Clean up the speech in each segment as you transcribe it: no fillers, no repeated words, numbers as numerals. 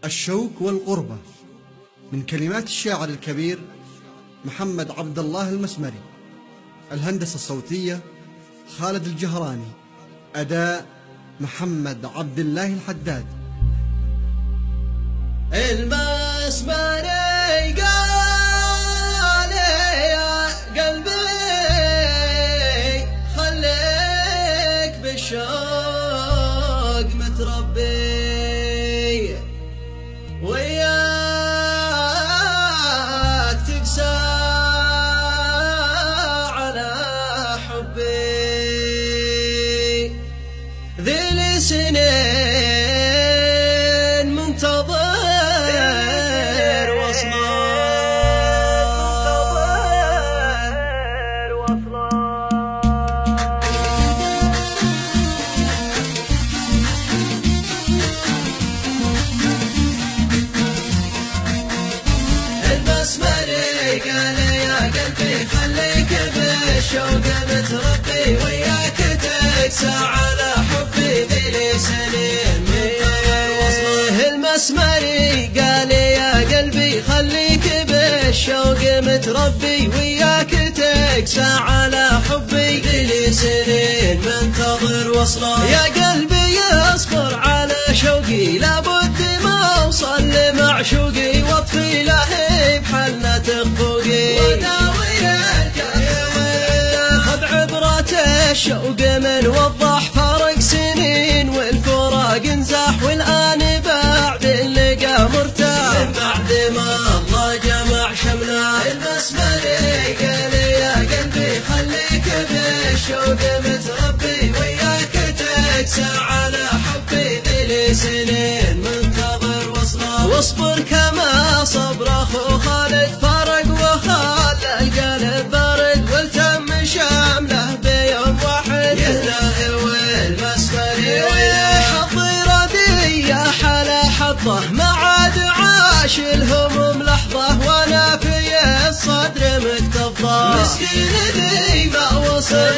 الشوق والقربة، من كلمات الشاعر الكبير محمد عبد الله المسمري. الهندسة الصوتية خالد الجهراني. أداء محمد عبد الله الحداد. المسمري قال يا قلبي خليك بالشوق متربي، وياك تقسى على حبي، ذي السنين منتظر المسمري قال يا قلبي خليك بالشوق متربي، وياك تقسى على حبي، ذي سنين منتظر وصله. المسمري قال يا قلبي خليك بالشوق متربي، وياك تقسى على حبي، ذي سنين منتظر وصله. يا قلبي اصبر على شوقي، لابد ما اوصل لمعشوقي، واطفي لهيب حلنا تخفوقي، وداوي القلب خذ عبرة الشوق من وضح فرق سنين، والفراق انزاح والآن بعد اللقا مرتاح، من بعد ما الله جمع شمنا. المسمري قال يا قلبي خليك بالشوق متربي، وياك تقسى على حبي، ذي سنين منتظر وصله. واصبر كما صبر اخو خالد، فرق وخلى القلب برد، والتم شامله بيوم واحد، يهله والمسمري حظي ردي يا حلا حظه، ما عاد عاش الهموم لحظه، وانا في الصدر مكتظه، مسكين ذي ما وصل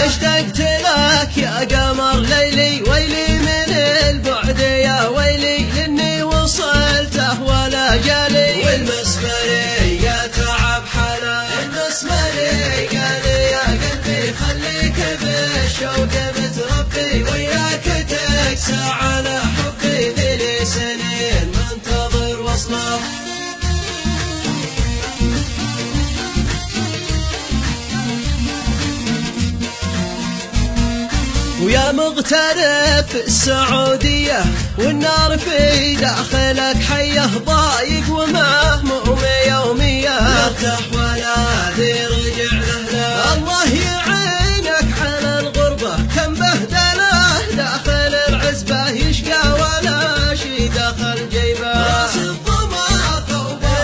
اشتقت لك يا قمر ليلي، ويلي من البعد يا ويلي، لاني وصلته ولا جالي، والمسمري يا تعب حلا. المسمري قال يا قلبي خليك بالشوق متربي، وياك تقسى على حبي، ذي سنين منتظر وصله. ويا مغترف السعودية والنار في داخلك حيه، ضايق ومهموم يومية، لا ارتاح ولا ذي رجع له. الله يعينك على الغربة، كم بهدله داخل العزبة، يشقى ولا شي داخل جيبه، راس الظما ثوبه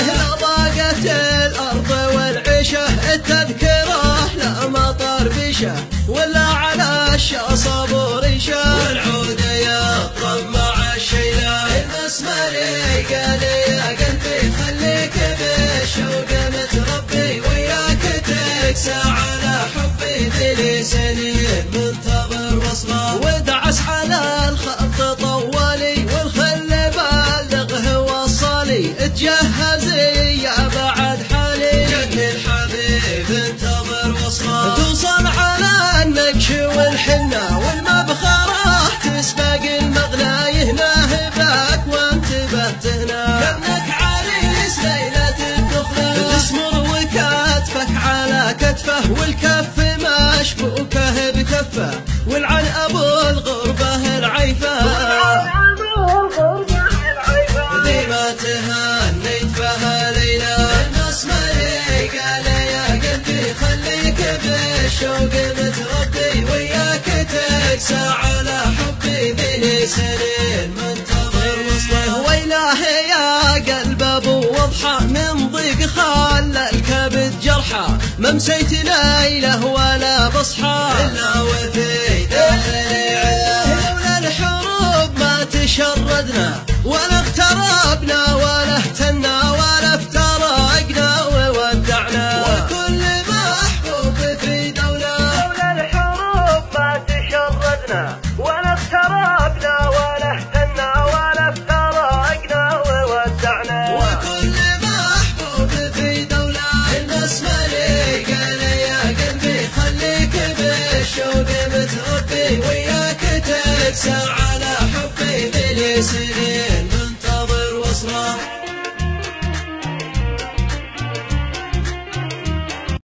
لا ضاقت الأرض والعيشة، التذكرة لا مطر بشه، ولا على الشاصب وريشه، والعود يطرب مع الشيله. المسمري قال يا قلبي خليك بالشوق متربي، وياك تقسى على حبي، ذي سنين منتظر وصله. ودعس على الخط طوالي، والخل بالغه وصالي، اتجهزي يا بعد حالي، جد الحبيب انتظر وصله. توصل على النقش والحنة والمبخرة، تسبق المغنى يهنا هباك وانتبهت هنا، كأنك عريس ليلة الدخلة، تسمر وكتفك على كتفه، والكف مشبوكه بكفه، والعن ابو الغربة العيفة، ذي ما تهنيت بها ليلة. المسمري قال يا قلبي خليك بالشوق متربي، وياك تقسى على حبي، ذي سنين منتظر وصله. ويلاه يا قلب ابو وضحى، من ضيق خلى الكبد جرحى، ما مسيت ليله ولا بصحى، الا وفي داخلي عنا، لولا الحروب ما تشردنا، ولا اقتربنا ولا اهتنا، ولا افترقنا وودعنا، وكل محبوب في دولة، لولا الحروب ما تشردنا، ولا اقتربنا ولا اهتنا، ولا افترقنا. متربي وياك تكسى على حبي بلي سنين